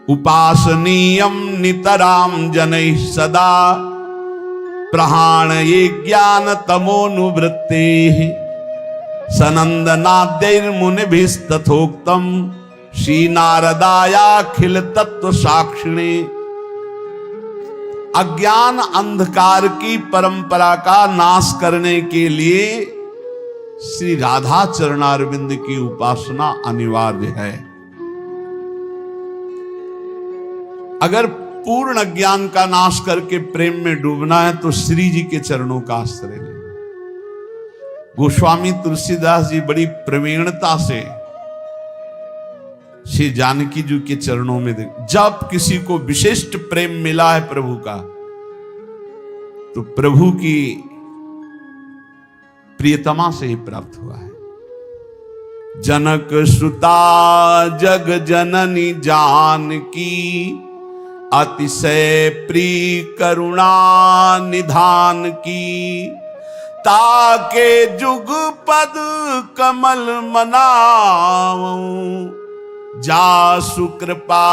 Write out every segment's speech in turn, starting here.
उपासनीयम नितराम जनैः सदा प्रहाण ये ज्ञान तमोनुवृत्ते सनंदनाद्यैर्मुनिभिस्तथोक्तम श्री नारदायाखिल तत्व साक्षिणे। अज्ञान अंधकार की परंपरा का नाश करने के लिए श्री राधा चरणारविंद की उपासना अनिवार्य है। अगर पूर्ण ज्ञान का नाश करके प्रेम में डूबना है तो श्री जी के चरणों का आश्रय लेना। गोस्वामी तुलसीदास जी बड़ी प्रवीणता से श्री जानकी जी के चरणों में जब किसी को विशिष्ट प्रेम मिला है प्रभु का, तो प्रभु की प्रियतमा से ही प्राप्त हुआ है। जनक सुता जग जननी जानकी अतिशय प्रिय करुणा निधान की। ताके जुग पद कमल मनाऊं जासु कृपा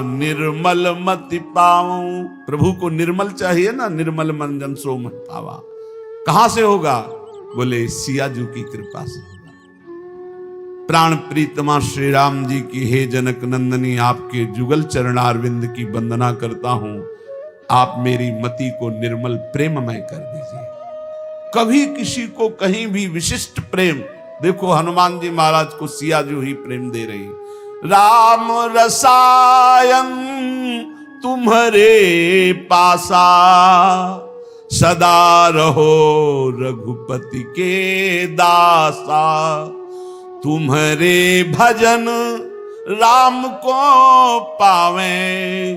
निर्मल मति पाऊं। प्रभु को निर्मल चाहिए ना, निर्मल मन जन सो मत पावा। कहां से होगा? बोले सिया जी की कृपा से होगा। प्राण प्रीतमा श्री राम जी की हे जनक नंदनी, आपके जुगल चरणारविंद की वंदना करता हूं। आप मेरी मति को निर्मल प्रेममय कर दीजिए। कभी किसी को कहीं भी विशिष्ट प्रेम, देखो हनुमान जी महाराज को सिया जी ही प्रेम दे रही। राम रसायन तुम्हारे पासा सदा रहो रघुपति के दासा। तुम्हारे भजन राम को पावे।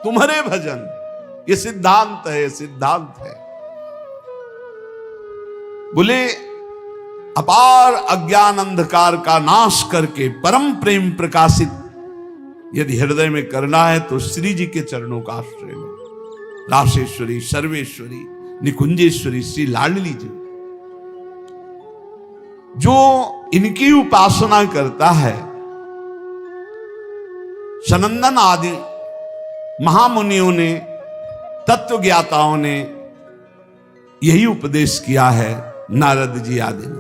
तुम्हारे भजन, ये सिद्धांत है, सिद्धांत है। बोले अपार अज्ञान अंधकार का नाश करके परम प्रेम प्रकाशित यदि हृदय में करना है तो श्री जी के चरणों का आश्रय लो। राशेश्वरी, सर्वेश्वरी, निकुंजेश्वरी श्री लाडली जी, जो इनकी उपासना करता है, सनंदन आदि महामुनियों ने, तत्वज्ञाताओं ने यही उपदेश किया है। नारद जी आदि ने,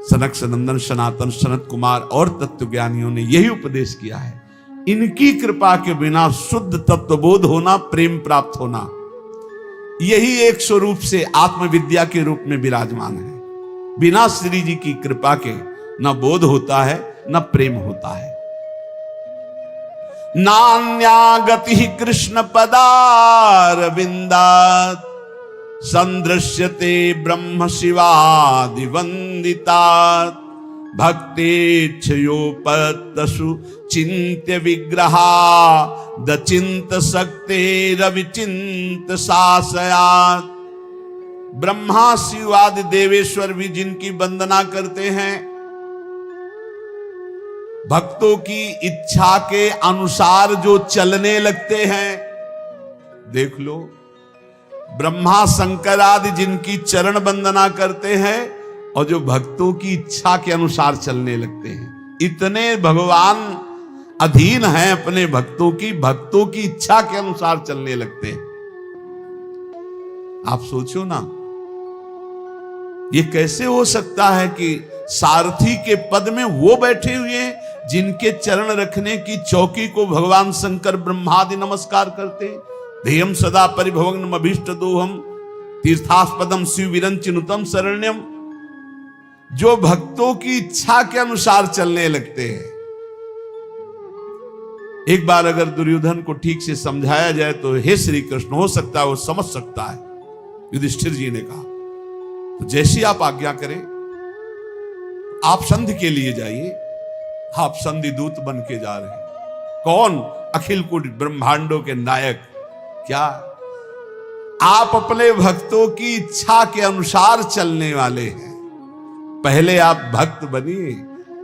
सनक सनंदन सनातन सनत कुमार और तत्वज्ञानियों ने यही उपदेश किया है। इनकी कृपा के बिना शुद्ध तत्वबोध होना, प्रेम प्राप्त होना, यही एक स्वरूप से आत्मविद्या के रूप में विराजमान है। बिना श्री जी की कृपा के न बोध होता है न प्रेम होता है। नान्या गति कृष्ण पदारविंदात् संदृश्यते ब्रह्म शिवादि वंदितात्। भक्तेच्छयोपतसु चिन्त्य विग्रहा दचिंत शक्ते रविचिंत शासयात्। ब्रह्मा शिव आदि देवेश्वर भी जिनकी वंदना करते हैं, भक्तों की इच्छा के अनुसार जो चलने लगते हैं, देख लो ब्रह्मा शंकर आदि जिनकी चरण वंदना करते हैं और जो भक्तों की इच्छा के अनुसार चलने लगते हैं, इतने भगवान अधीन हैं अपने भक्तों की इच्छा के अनुसार चलने लगते हैं। आप सोचो ना, ये कैसे हो सकता है कि सारथी के पद में वो बैठे हुए हैं जिनके चरण रखने की चौकी को भगवान शंकर ब्रह्मादि नमस्कार करते हैं। ध्येयम सदा परिभवग्नम अभीष्ट दोहम तीर्थास्पदम शिव विरंचिनुतम शरण्यम। जो भक्तों की इच्छा के अनुसार चलने लगते हैं। एक बार अगर दुर्योधन को ठीक से समझाया जाए तो हे श्री कृष्ण, हो सकता है वो समझ सकता है। युधिष्ठिर जी ने कहा, तो जैसी आप आज्ञा करें, आप संधि के लिए जाइए। आप संधि दूत बन के जा रहे हैं। कौन? अखिल कुट ब्रह्मांडों के नायक। क्या आप अपने भक्तों की इच्छा के अनुसार चलने वाले हैं? पहले आप भक्त बनिए,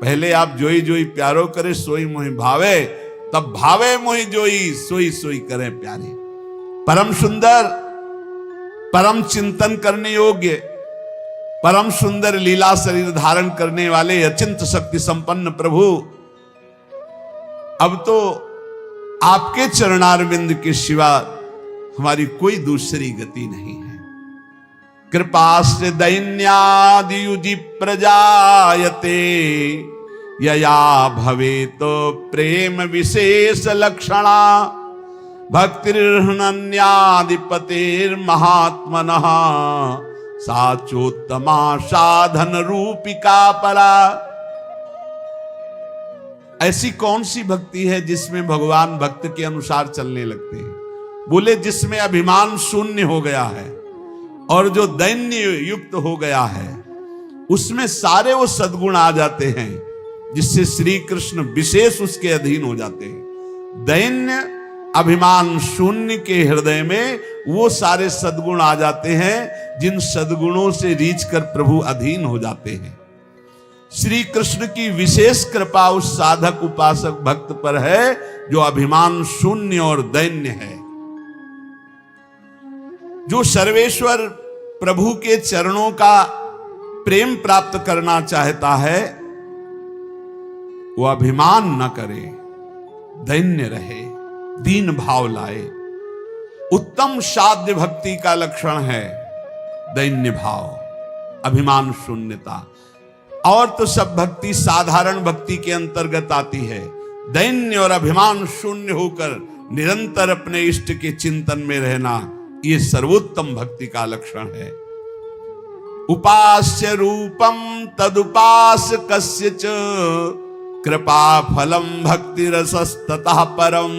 पहले आप जोई जोई प्यारो करे सोई मोहि भावे, तब भावे मोहि जोई सोई सोई करे प्यारे। परम सुंदर, परम चिंतन करने योग्य, परम सुंदर लीला शरीर धारण करने वाले अचिंत शक्ति संपन्न प्रभु अब तो आपके चरणारविंद के सिवा हमारी कोई दूसरी गति नहीं है। कृपास्य दैन्यादियुजि प्रजायते यया भवेत प्रेम विशेष लक्षणा भक्तिर्हनन्यादिपतेर्महात्मनः साचोत्तमा साधन रूपिका परा। ऐसी कौन सी भक्ति है जिसमें भगवान भक्त के अनुसार चलने लगते हैं? बोले जिसमें अभिमान शून्य हो गया है और जो दैन्य युक्त हो गया है, उसमें सारे वो सद्गुण आ जाते हैं जिससे श्री कृष्ण विशेष उसके अधीन हो जाते हैं। दैन्य अभिमान शून्य के हृदय में वो सारे सद्गुण आ जाते हैं जिन सद्गुणों से रीझ कर प्रभु अधीन हो जाते हैं। श्री कृष्ण की विशेष कृपा उस साधक उपासक भक्त पर है जो अभिमान शून्य और दैन्य है, जो सर्वेश्वर प्रभु के चरणों का प्रेम प्राप्त करना चाहता है। वो अभिमान न करे, दैन्य रहे, दीन भाव लाए। उत्तम साध्य भक्ति का लक्षण है दैन्य भाव, अभिमान शून्यता। और तो सब भक्ति साधारण भक्ति के अंतर्गत आती है। दैन्य और अभिमान शून्य होकर निरंतर अपने इष्ट के चिंतन में रहना, ये सर्वोत्तम भक्ति का लक्षण है। उपास्य रूपम तदुपास कस्यच कृपा फलम भक्ति रसस्ततः परम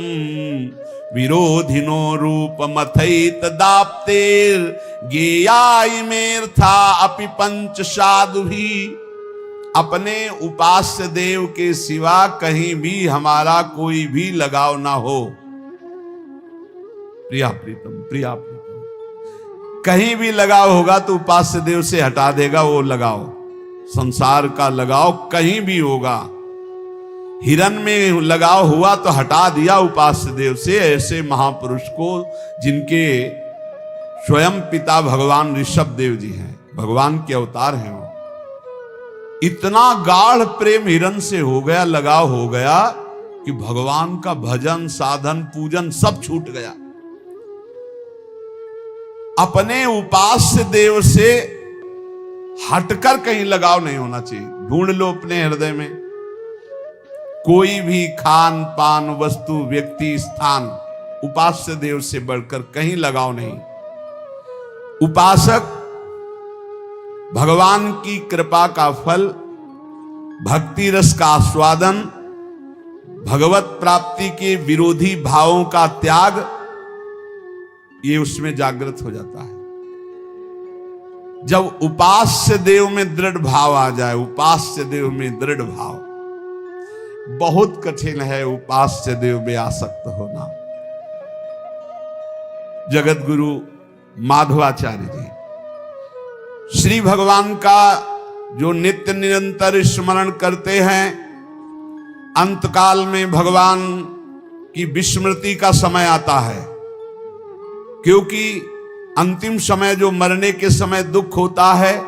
विरोधिनो रूप मथैत दाप्तेर गेयाय मेर्था अपि पंच साधु भी। अपने उपास्य देव के सिवा कहीं भी हमारा कोई भी लगाव ना हो। प्रिया प्रीतम, प्रिया प्रीतम, कहीं भी लगाव होगा तो उपास्य देव से हटा देगा वो लगाव। संसार का लगाव कहीं भी होगा, हिरन में लगाव हुआ तो हटा दिया उपास्य देव से। ऐसे महापुरुष को जिनके स्वयं पिता भगवान ऋषभ देव जी हैं, भगवान के अवतार हैं, वो इतना गाढ़ प्रेम हिरन से हो गया, लगाव हो गया कि भगवान का भजन साधन पूजन सब छूट गया। अपने उपास्य देव से हटकर कहीं लगाव नहीं होना चाहिए। ढूंढ लो अपने हृदय में कोई भी खान पान वस्तु व्यक्ति स्थान उपास्य देव से बढ़कर कहीं लगाव नहीं। उपासक भगवान की कृपा का फल, भक्ति रस का आस्वादन, भगवत प्राप्ति के विरोधी भावों का त्याग, ये उसमें जागृत हो जाता है। जब उपास्य देव में दृढ़ भाव आ जाए, उपास्य देव में दृढ़ भाव, बहुत कठिन है उपास्य देव में आसक्त होना। जगत गुरु माधवाचार्य जी श्री भगवान का जो नित्य निरंतर स्मरण करते हैं, अंतकाल में भगवान की विस्मृति का समय आता है, क्योंकि अंतिम समय जो मरने के समय दुख होता है,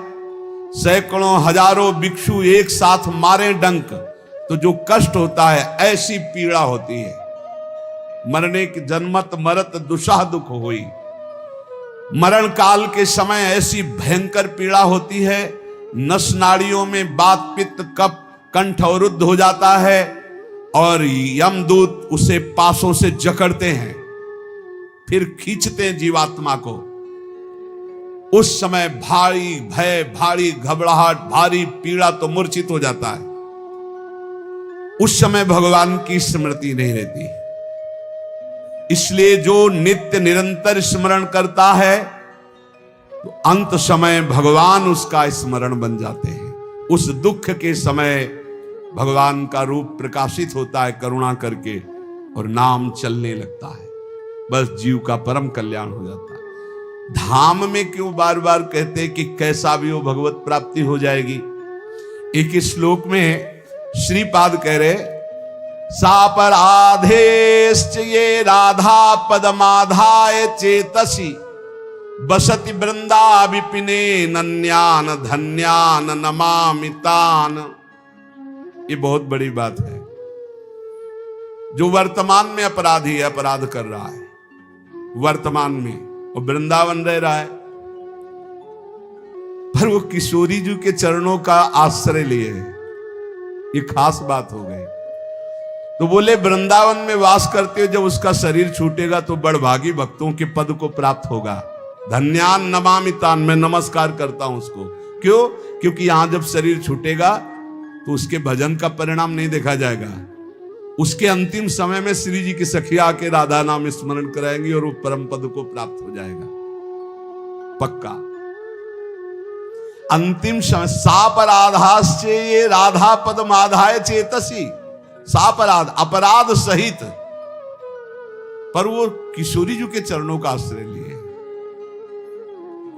सैकड़ों हजारों भिक्षु एक साथ मारे डंक तो जो कष्ट होता है, ऐसी पीड़ा होती है। मरने के जन्मत मरत दुसाह दुख हुई। मरण काल के समय ऐसी भयंकर पीड़ा होती है, नस नाड़ियों में बात पित्त कफ कंठ अवरुद्ध हो जाता है और यमदूत उसे पासों से जकड़ते हैं, फिर खींचते हैं जीवात्मा को। उस समय भारी भय, भारी घबराहट, भारी पीड़ा तो मूर्छित हो जाता है। उस समय भगवान की स्मृति नहीं रहती। इसलिए जो नित्य निरंतर स्मरण करता है तो अंत समय भगवान उसका स्मरण बन जाते हैं। उस दुख के समय भगवान का रूप प्रकाशित होता है करुणा करके और नाम चलने लगता है, बस जीव का परम कल्याण हो जाता है। धाम में क्यों बार बार कहते कि कैसा भी हो भगवत प्राप्ति हो जाएगी। एक श्लोक में श्रीपाद कह रहे, सापराधेश्च ये राधा पदमाधाय चेतसी बसति वृंदा विपिने नन्यान धन्यान नमामितान। ये बहुत बड़ी बात है। जो वर्तमान में अपराधी है, अपराध कर रहा है वर्तमान में, और वृंदावन रह रहा है, पर वो किशोरी जी के चरणों का आश्रय लिए। ये खास बात हो गई। तो बोले वृंदावन में वास करते हुए जब उसका शरीर छूटेगा तो बड़भागी भक्तों के पद को प्राप्त होगा। धन्यान नमामि तान, मैं नमस्कार करता हूं उसको। क्यों? क्योंकि यहां जब शरीर छूटेगा तो उसके भजन का परिणाम नहीं देखा जाएगा। उसके अंतिम समय में श्री जी की सखिया आके राधा नाम स्मरण कराएंगी और वो परम पद को प्राप्त हो जाएगा पक्का। अंतिम समय सापराधाश्चे ये राधा पद माधाय चेतसी, सापराध अपराध सहित, पर वो किशोरी जी के चरणों का आश्रय लिए।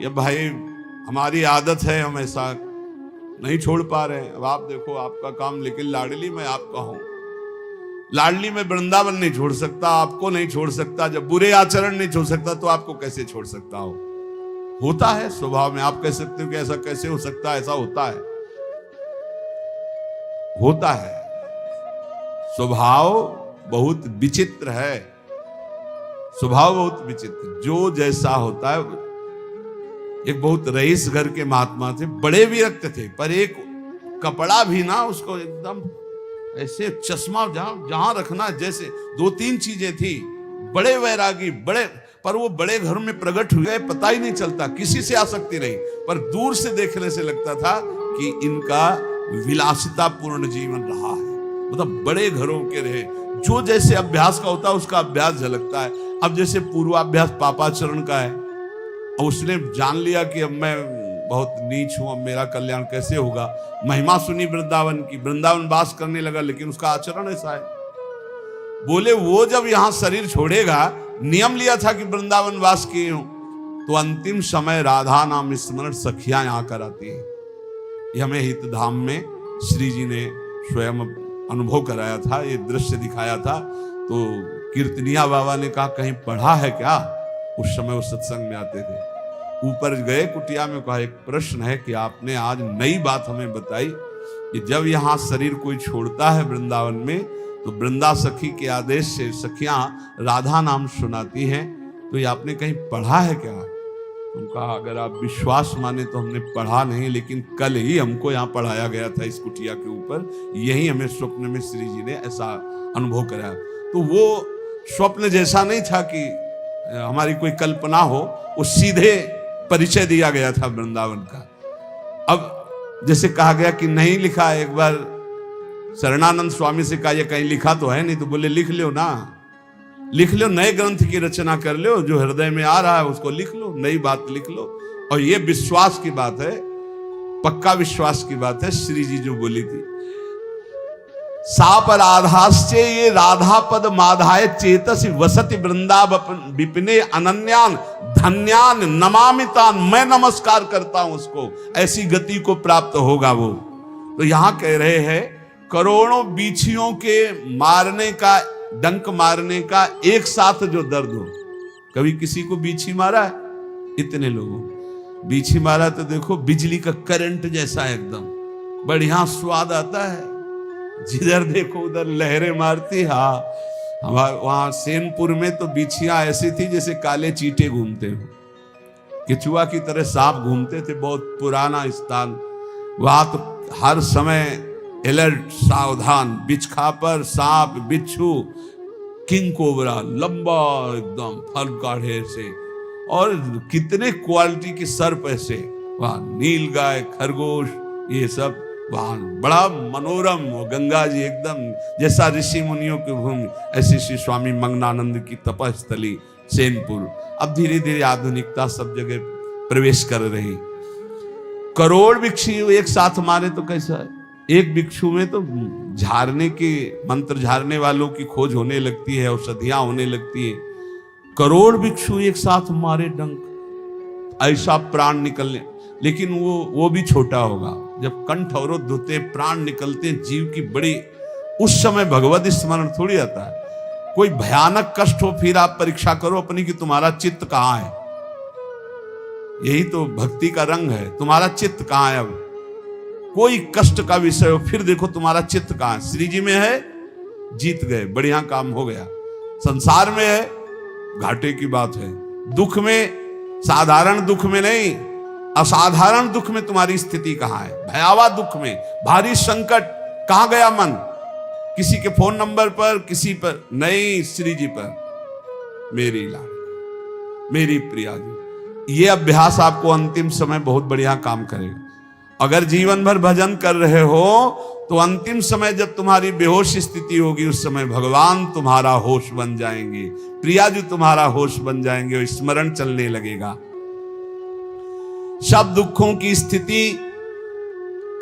ये भाई हमारी आदत है, हम ऐसा नहीं छोड़ पा रहे हैं। अब आप देखो आपका काम, लेकिन लाडली में आपका हूं, लाडली में वृंदावन नहीं छोड़ सकता, आपको नहीं छोड़ सकता। जब बुरे आचरण नहीं छोड़ सकता तो आपको कैसे छोड़ सकता हो? होता है स्वभाव में। आप कह सकते हो कि ऐसा कैसे हो सकता है, ऐसा होता है, होता है। स्वभाव बहुत विचित्र है, स्वभाव बहुत विचित्र। जो जैसा होता है। एक बहुत रईस घर के महात्मा थे, बड़े विरक्त थे, पर एक कपड़ा भी ना उसको एकदम ऐसे चश्मा जहां रखना, जैसे दो तीन चीजें थी। बड़े वैरागी, बड़े, पर वो बड़े घर में प्रकट हुए, पता ही नहीं चलता, किसी से आसक्ति नहीं, पर दूर से देखने से लगता था कि इनका विलासिता पूर्ण जीवन रहा है। मतलब बड़े घरों के रहे, जो जैसे अभ्यास का होता है उसका अभ्यास झलकता है। अब जैसे पूर्वाभ्यास पापाचरण का है, और उसने जान लिया कि अब मैं बहुत नीच हूं, अब मेरा कल्याण कैसे होगा। महिमा सुनी वृंदावन की, वृंदावन वास करने लगा, लेकिन उसका आचरण ऐसा है। बोले वो जब यहां शरीर छोड़ेगा, नियम लिया था कि वृंदावन वास किए हूं, तो अंतिम समय राधा नाम स्मरण सखियां यहां कर आती है। ये हमें हितधाम में श्री जी ने स्वयं अनुभव कराया था, ये दृश्य दिखाया था। तो कीर्तनिया बाबा ने कहा कहीं पढ़ा है क्या? उस समय वो सत्संग में आते थे। ऊपर गए कुटिया में, कहा एक प्रश्न है कि आपने आज नई बात हमें बताई कि जब यहाँ शरीर कोई छोड़ता है वृंदावन में, तो वृंदा सखी के आदेश से सखियां राधा नाम सुनाती हैं। तो ये आपने कहीं पढ़ा है क्या? उनका अगर आप विश्वास माने तो हमने पढ़ा नहीं, लेकिन कल ही हमको यहाँ पढ़ाया गया था इस कुटिया के ऊपर। यही हमें स्वप्न में श्री जी ने ऐसा अनुभव कराया। तो वो स्वप्न जैसा नहीं था कि हमारी कोई कल्पना हो, वो सीधे परिचय दिया गया था वृंदावन का। अब जैसे कहा गया कि नहीं लिखा, एक बार शरणानंद स्वामी से कहा ये कहीं लिखा तो है नहीं, तो बोले लिख लो ना, लिख लो, नए ग्रंथ की रचना कर लो, जो हृदय में आ रहा है उसको लिख लो, नई बात लिख लो। और ये विश्वास की बात है, पक्का विश्वास की बात है। श्री जी जो बोली थी, सापराधाश्चे ये राधा पद माधाय चेतसि वसति वृंदावन विपिने अनन्यान धन्यान नमामितान, मैं नमस्कार करता हूं उसको, ऐसी गति को प्राप्त होगा वो। तो यहां कह रहे हैं करोड़ों बीछियों के मारने का, डंक मारने का एक साथ जो दर्द हो। कभी किसी को बीछी मारा है? इतने लोगों बीछी मारा तो देखो बिजली का करंट जैसा एकदम बढ़िया स्वाद आता है, जिधर देखो उधर लहरें मारती। हाँ, हमारे वहां सेनपुर में तो बिछियां ऐसी थी जैसे काले चीटे घूमते हो, केचुआ की तरह सांप घूमते थे। बहुत पुराना स्थान, वहां तो हर समय अलर्ट, सावधान, बिच्छखापर, सांप, बिच्छू, किंग कोबरा, लंबा एकदम फल काढ़े से, और कितने क्वालिटी के सर्प ऐसे, वहां नील गाय, खरगोश, ये सब वहां बड़ा मनोरम। गंगा जी एकदम जैसा ऋषि मुनियों की भूमि, ऐसी श्री स्वामी मंगनानंद की तपस्थली सेनपुर। अब धीरे धीरे आधुनिकता सब जगह प्रवेश कर रही। करोड़ भिक्षु एक साथ मारे तो कैसा है? एक भिक्षु में तो झाड़ने के, मंत्र झाड़ने वालों की खोज होने लगती है, औषधियां होने लगती है। करोड़ भिक्षु एक साथ मारे डंक, ऐसा प्राण निकलने। लेकिन वो भी छोटा होगा, जब कंठ अवरुद्ध होते, प्राण निकलते जीव की बड़ी, उस समय भगवत स्मरण थोड़ी आता है। कोई भयानक कष्ट हो, फिर आप परीक्षा करो अपनी कि तुम्हारा चित्त कहां है। यही तो भक्ति का रंग है, तुम्हारा चित्त कहां है। अब कोई कष्ट का विषय हो, फिर देखो तुम्हारा चित्त कहां है। श्री जी में है जीत गए, बढ़िया काम हो गया। संसार में है घाटे की बात है, दुख में, साधारण दुख में नहीं, असाधारण दुख में तुम्हारी स्थिति कहां है, भयावह दुख में, भारी संकट, कहां गया मन? किसी के फोन नंबर पर, किसी पर नहीं, श्री जी पर, मेरी लाल, मेरी प्रिया जी। ये अभ्यास आपको अंतिम समय बहुत बढ़िया काम करेगा। अगर जीवन भर भजन कर रहे हो तो अंतिम समय जब तुम्हारी बेहोश स्थिति होगी, उस समय भगवान तुम्हारा होश बन जाएंगे, प्रिया जी तुम्हारा होश बन जाएंगे और स्मरण चलने लगेगा। सब दुखों की स्थिति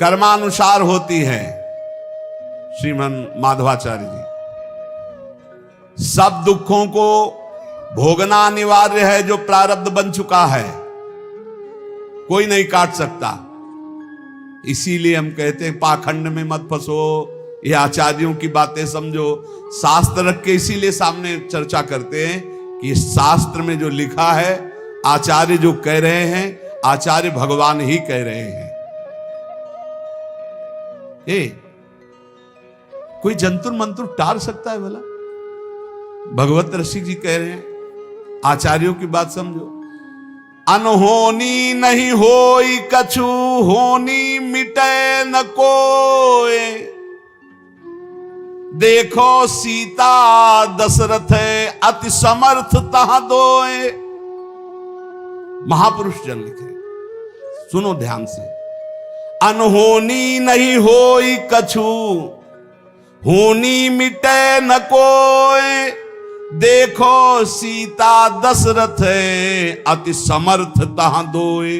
कर्मानुसार होती है, श्रीमन माधवाचार्य जी। सब दुखों को भोगना अनिवार्य है, जो प्रारब्ध बन चुका है कोई नहीं काट सकता। इसीलिए हम कहते हैं पाखंड में मत फंसो, ये आचार्यों की बातें समझो। शास्त्र रख के इसीलिए सामने चर्चा करते हैं कि शास्त्र में जो लिखा है, आचार्य जो कह रहे हैं, आचार्य भगवान ही कह रहे हैं। कोई जंतुर मंतुर टाल सकता है भला? भगवत ऋषि जी कह रहे हैं, आचार्यों की बात समझो। अनहोनी नहीं होई कछु, होनी मिटे न कोय। देखो सीता दशरथ अति समर्थ तहां दोए। महापुरुष जन लिखे, सुनो ध्यान से। अनहोनी नहीं होई कछु, होनी मिटे न कोय। देखो सीता दशरथ अति समर्थ तहां दोए।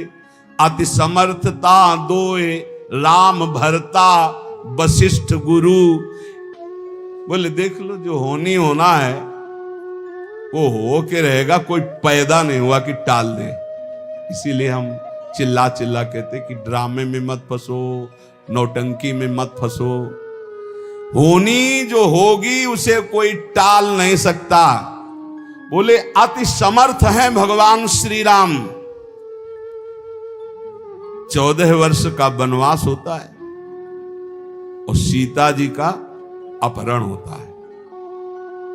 अति समर्थ तहां दोए, राम भरता वशिष्ठ गुरु। बोले देख लो, जो होनी होना है वो हो के रहेगा, कोई पैदा नहीं हुआ कि टाल दे। इसीलिए हम चिल्ला चिल्ला कहते कि ड्रामे में मत फंसो, नौटंकी में मत फंसो। होनी जो होगी उसे कोई टाल नहीं सकता। बोले अति समर्थ हैं भगवान श्री राम। 14 वर्ष का वनवास होता है और सीता जी का अपहरण होता है,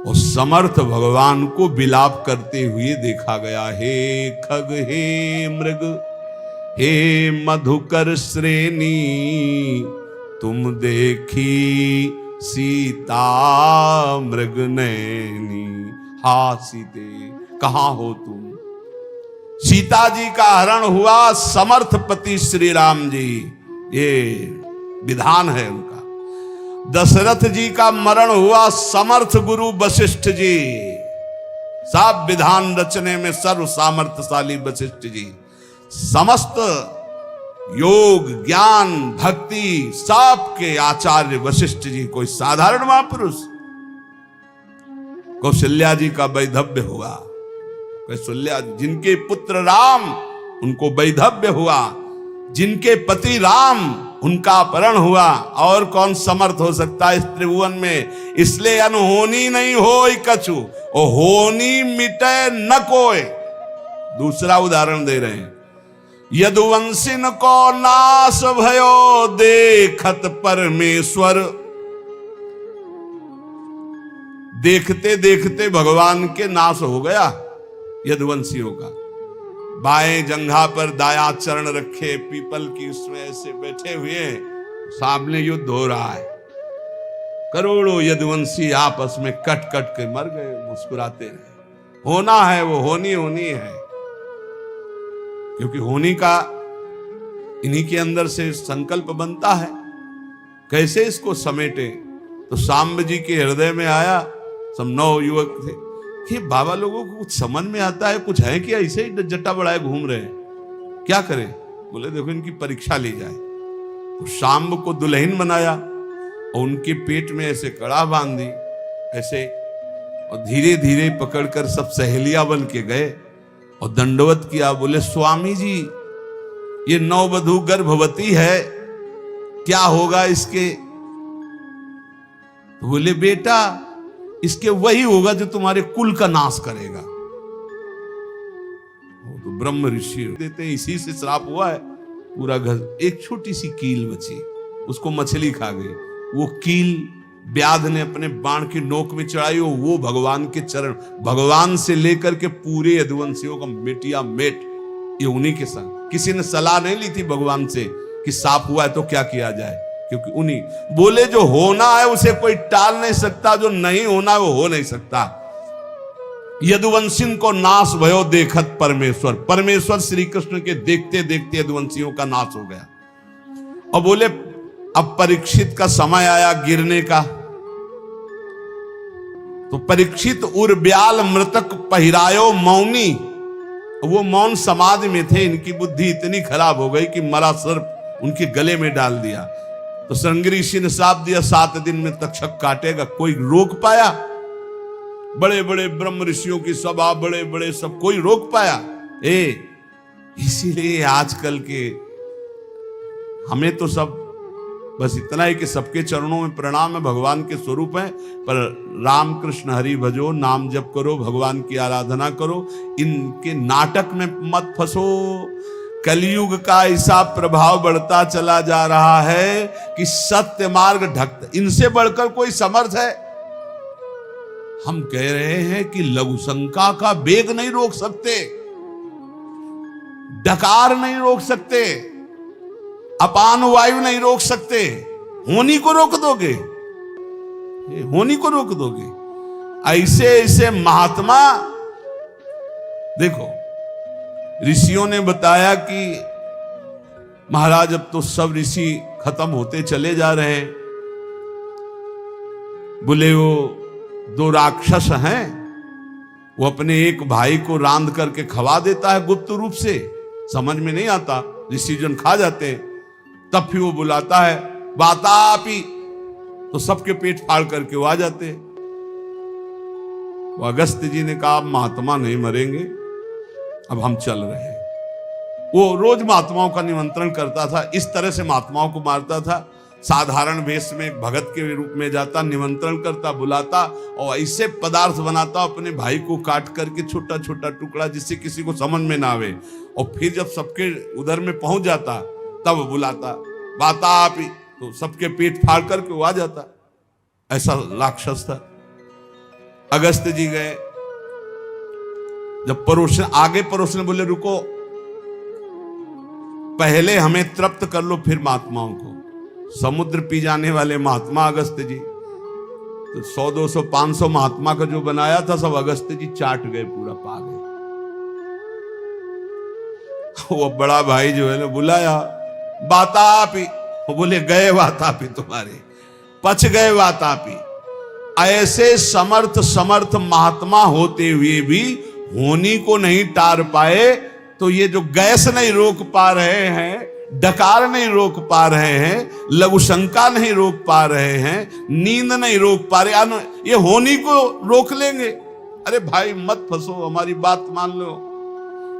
और समर्थ भगवान को विलाप करते हुए देखा गया। हे खग, हे मृग, हे मधुकर श्रेणी, तुम देखी सीता मृग नैनी। हा सीते, कहां हो तुम? सीता जी का हरण हुआ समर्थ पति श्री राम जी, ये विधान है उनका। दशरथ जी का मरण हुआ समर्थ गुरु वशिष्ठ जी। सब विधान रचने में सर्व सामर्थ्यशाली वशिष्ठ जी। समस्त योग, ज्ञान, भक्ति सब के आचार्य वशिष्ठ जी कोई साधारण महापुरुष। कौशल्या जी का वैधव्य हुआ। कौशल्या जिनके पुत्र राम, उनको वैधव्य हुआ। जिनके पति राम, उनका अपहरण हुआ। और कौन समर्थ हो सकता है इस त्रिभुवन में? इसलिए अनहोनी नहीं होई कछु, और होनी मिटे न कोय। दूसरा उदाहरण दे रहे हैं। यदुवंशिन को नाश भयो, देखत परमेश्वर। देखते देखते भगवान के नाश हो गया यदुवंशियों का। बाएं जंघा पर दाया चरण रखे, पीपल की उसमें ऐसे बैठे हुए, सामने युद्ध हो रहा है। करोड़ों यदुवंशी आपस में कट कट के मर गए, मुस्कुराते रहे। होना है वो, होनी होनी है, क्योंकि होनी का इन्हीं के अंदर से संकल्प बनता है। कैसे इसको समेटे? तो सांब जी के हृदय में आया। सब 9 युवक थे कि बाबा लोगों को कुछ समझ में आता है, कुछ है कि ऐसे ही जट्टा बढ़ाए घूम रहे हैं, क्या करें? बोले देखो इनकी परीक्षा ली जाए। तो सांब को दुल्हन बनाया और उनके पेट में ऐसे कड़ा बांध दी ऐसे, और धीरे धीरे पकड़कर सब सहेलियां बन के गए और दंडवत किया। बोले स्वामी जी, ये नववधू गर्भवती है, क्या होगा इसके? तो बोले बेटा, इसके वही होगा जो तुम्हारे कुल का नाश करेगा। तो ब्रह्म ऋषि देते हैं, इसी से श्राप हुआ है पूरा घर। एक छोटी सी कील बची, उसको मछली खा गई। वो कील व्याध ने अपने बाण की नोक में चढ़ाई हो, वो भगवान के चरण, भगवान से लेकर के पूरे यदुवंशियों का मेटिया मेट ये उन्हीं के संग। किसी ने सलाह नहीं ली थी भगवान से कि सांप हुआ है तो क्या किया जाए, क्योंकि उन्हीं बोले जो होना है उसे कोई टाल नहीं सकता, जो नहीं होना है वो हो नहीं सकता। यदुवंशिन को नाश भयो देखत परमेश्वर, परमेश्वर श्री कृष्ण के देखते देखते यदुवंशियों का नाश हो गया। और बोले अब परीक्षित का समय आया गिरने का, तो परीक्षित उर्ब्याल मृतक पहिरायो मौनी, वो मौन समाधि में थे, इनकी बुद्धि इतनी खराब हो गई कि मरा सर्प उनके गले में डाल दिया। तो श्रृंगी ऋषि ने साप दिया 7 दिन में तक्षक काटेगा, कोई रोक पाया? बड़े बड़े ब्रह्म ऋषियों की सभा, बड़े बड़े सब, कोई रोक पाया? इसीलिए आजकल के हमें तो सब बस इतना ही कि सबके चरणों में प्रणाम है, भगवान के स्वरूप है, पर राम कृष्ण हरि भजो, नाम जप करो, भगवान की आराधना करो, इनके नाटक में मत फंसो। कलयुग का ऐसा प्रभाव बढ़ता चला जा रहा है कि सत्य मार्ग ढकता, इनसे बढ़कर कोई समर्थ है? हम कह रहे हैं कि लघु शंका का वेग नहीं रोक सकते, डकार नहीं रोक सकते, अपान वायु नहीं रोक सकते, होनी को रोक दोगे, होनी को रोक दोगे। ऐसे ऐसे महात्मा, देखो ऋषियों ने बताया कि महाराज अब तो सब ऋषि खत्म होते चले जा रहे हैं। बोले वो 2 राक्षस हैं, वो अपने एक भाई को रांध करके खवा देता है गुप्त रूप से, समझ में नहीं आता, ऋषि जन खा जाते हैं। तब फिर वो बुलाता है वातापी, तो सबके पेट फाड़ करके वो आ जाते। वो अगस्त जी ने कहा महात्मा नहीं मरेंगे, अब हम चल रहे हैं। वो रोज महात्माओं का निमंत्रण करता था, इस तरह से महात्माओं को मारता था। साधारण वेश में एक भगत के रूप में जाता, निमंत्रण करता, बुलाता और ऐसे पदार्थ बनाता अपने भाई को काट करके छोटा छोटा टुकड़ा, जिससे किसी को समझ में ना आवे। और फिर जब सबके उधर में पहुंच जाता तब बुलाता वातापी, तो सबके पेट फाड़ करके वो आ जाता। ऐसा राक्षस था। अगस्त जी गए, जब पड़ोसन आगे, पड़ोसन बोले रुको, पहले हमें तृप्त कर लो फिर महात्माओं को। समुद्र पी जाने वाले महात्मा अगस्त जी, तो 100 200 500 महात्मा का जो बनाया था सब अगस्त जी चाट गए, पूरा पा गए। वो बड़ा भाई जो है ना बुलाया वातापी, वो बोले गए वातापी, तुम्हारे पच गए वातापी। ऐसे समर्थ समर्थ महात्मा होते हुए भी होनी को नहीं टार पाए, तो ये जो गैस नहीं रोक पा रहे हैं, डकार नहीं रोक पा रहे हैं, लघु शंका नहीं रोक पा रहे हैं, नींद नहीं रोक पा रहे, ये होनी को रोक लेंगे। अरे भाई मत फंसो, हमारी बात मान लो।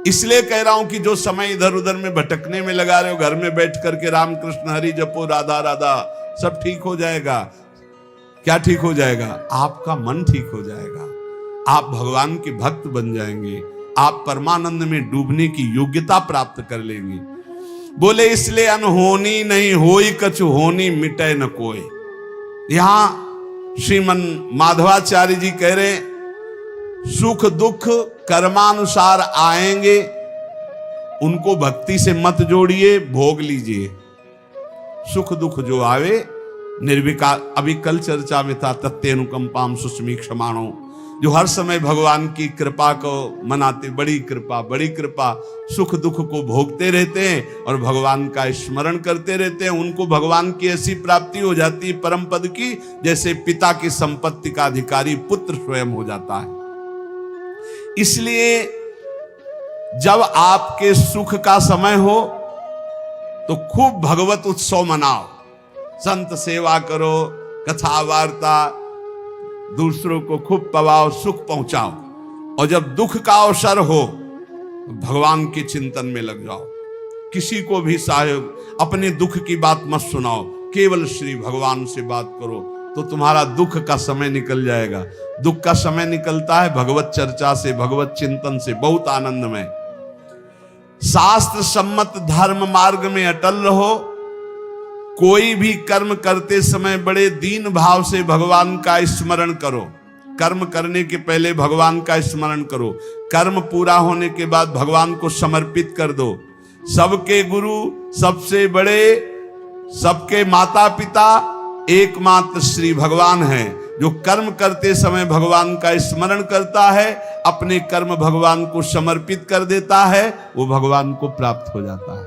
इसलिए कह रहा हूं कि जो समय इधर उधर में भटकने में लगा रहे हो, घर में बैठ करके राम कृष्ण हरि जपो, राधा राधा, सब ठीक हो जाएगा। क्या ठीक हो जाएगा? आपका मन ठीक हो जाएगा, आप भगवान के भक्त बन जाएंगे, आप परमानंद में डूबने की योग्यता प्राप्त कर लेंगे। बोले इसलिए अनहोनी नहीं होई कछु होनी मिटे न कोई। यहां श्रीमन माधवाचार्य जी कह रहे हैं सुख दुख कर्मानुसार आएंगे, उनको भक्ति से मत जोड़िए, भोग लीजिए। सुख दुख जो आवे निर्विकार, अभी कल चर्चा में था तत्तेनुकंपाम सुस्मी क्षमाणो, जो हर समय भगवान की कृपा को मनाते, बड़ी कृपा, सुख दुख को भोगते रहते हैं और भगवान का स्मरण करते रहते हैं, उनको भगवान की ऐसी प्राप्ति हो जाती है परम पद की, जैसे पिता की संपत्ति का अधिकारी पुत्र स्वयं हो जाता है। इसलिए जब आपके सुख का समय हो तो खूब भगवत उत्सव मनाओ, संत सेवा करो, कथा वार्ता, दूसरों को खूब पवाओ, सुख पहुंचाओ। और जब दुख का अवसर हो भगवान के चिंतन में लग जाओ। किसी को भी सहयोग, अपने दुख की बात मत सुनाओ, केवल श्री भगवान से बात करो, तो तुम्हारा दुख का समय निकल जाएगा। दुख का समय निकलता है भगवत चर्चा से, भगवत चिंतन से, बहुत आनंदमय। शास्त्र सम्मत धर्म मार्ग में अटल रहो, कोई भी कर्म करते समय बड़े दीन भाव से भगवान का स्मरण करो। कर्म करने के पहले भगवान का स्मरण करो, कर्म पूरा होने के बाद भगवान को समर्पित कर दो। सबके गुरु, सबसे बड़े, सबके माता पिता एकमात्र श्री भगवान हैं। जो कर्म करते समय भगवान का स्मरण करता है, अपने कर्म भगवान को समर्पित कर देता है, वो भगवान को प्राप्त हो जाता है।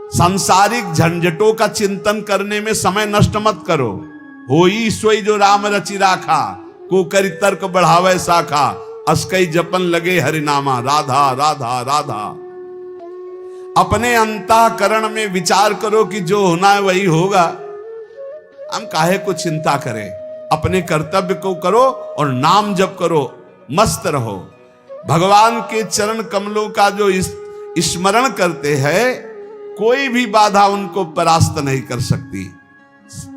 सांसारिक झंझटों का चिंतन करने में समय नष्ट मत करो। होई सोई जो राम रचि राखा, को करी तर्क बढ़ावे शाखा, अस्कई जपन लगे हरिनामा, राधा राधा राधा। अपने अंतःकरण में विचार करो कि जो होना है वही होगा, हम काहे को चिंता करें। अपने कर्तव्य को करो और नाम जप करो, मस्त रहो। भगवान के चरण कमलों का जो स्मरण करते हैं, कोई भी बाधा उनको परास्त नहीं कर सकती।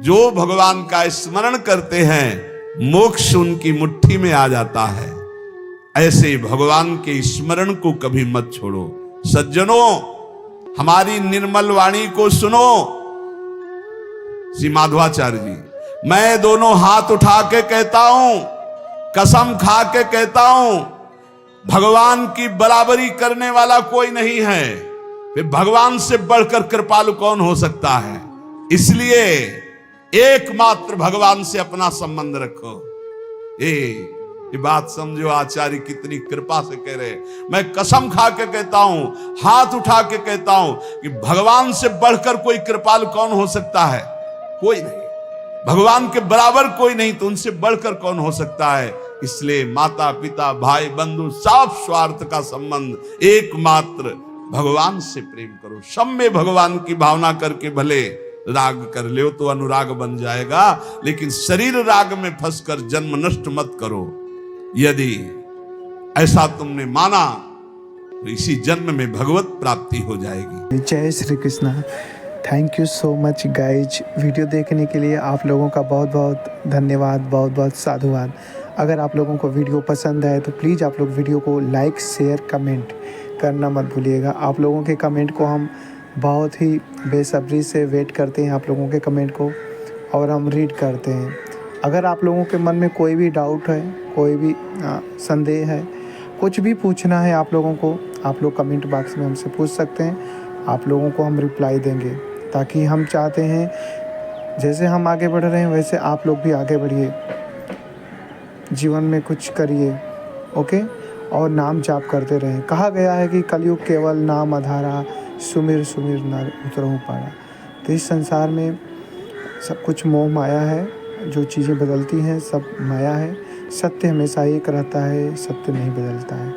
जो भगवान का स्मरण करते हैं, मोक्ष उनकी मुट्ठी में आ जाता है। ऐसे भगवान के स्मरण को कभी मत छोड़ो। सज्जनों, हमारी निर्मल वाणी को सुनो। श्री माधवाचार्य जी, मैं दोनों हाथ उठा के कहता हूं, कसम खा के कहता हूं, भगवान की बराबरी करने वाला कोई नहीं है। फिर भगवान से बढ़कर कृपालु कौन हो सकता है? इसलिए एकमात्र भगवान से अपना संबंध रखो। ये बात समझो, आचार्य कितनी कृपा से कह रहे। मैं कसम खा के कहता हूं, हाथ उठा के कहता हूं कि भगवान से बढ़कर कोई कृपालु कौन हो सकता है? कोई नहीं। भगवान के बराबर कोई नहीं, तो उनसे बढ़कर कौन हो सकता है? इसलिए माता पिता भाई बंधु साफ स्वार्थ का संबंध, एकमात्र भगवान से प्रेम करो। सब में भगवान की भावना करके भले राग कर ले तो अनुराग बन जाएगा, लेकिन शरीर राग में फंसकर जन्म नष्ट मत करो। यदि ऐसा तुमने माना तो इसी जन्म में भगवत प्राप्ति हो जाएगी। जय Shri Krishna. Thank you so much guys, video देखने के लिए आप लोगों का बहुत बहुत धन्यवाद, बहुत बहुत साधुवाद। अगर आप लोगों को वीडियो पसंद आए तो प्लीज़ आप लोग वीडियो को लाइक शेयर कमेंट करना मत भूलिएगा। आप लोगों के कमेंट को हम बहुत ही बेसब्री से वेट करते हैं, आप लोगों के कमेंट को, और हम रीड करते हैं। अगर आप लोगों के मन में कोई भी डाउट है, कोई भी संदेह है, कुछ भी पूछना है आप लोगों को, आप लोग कमेंट बॉक्स में हमसे पूछ सकते हैं। आप लोगों को हम रिप्लाई देंगे, ताकि हम चाहते हैं जैसे हम आगे बढ़ रहे हैं वैसे आप लोग भी आगे बढ़िए, जीवन में कुछ करिए, ओके। और नाम जाप करते रहें। कहा गया है कि कलयुग केवल नाम आधारा, सुमिर सुमिर नर उतरहु पारा। तो इस संसार में सब कुछ मोह माया है, जो चीज़ें बदलती हैं सब माया है। सत्य हमेशा एक रहता है, सत्य नहीं बदलता है।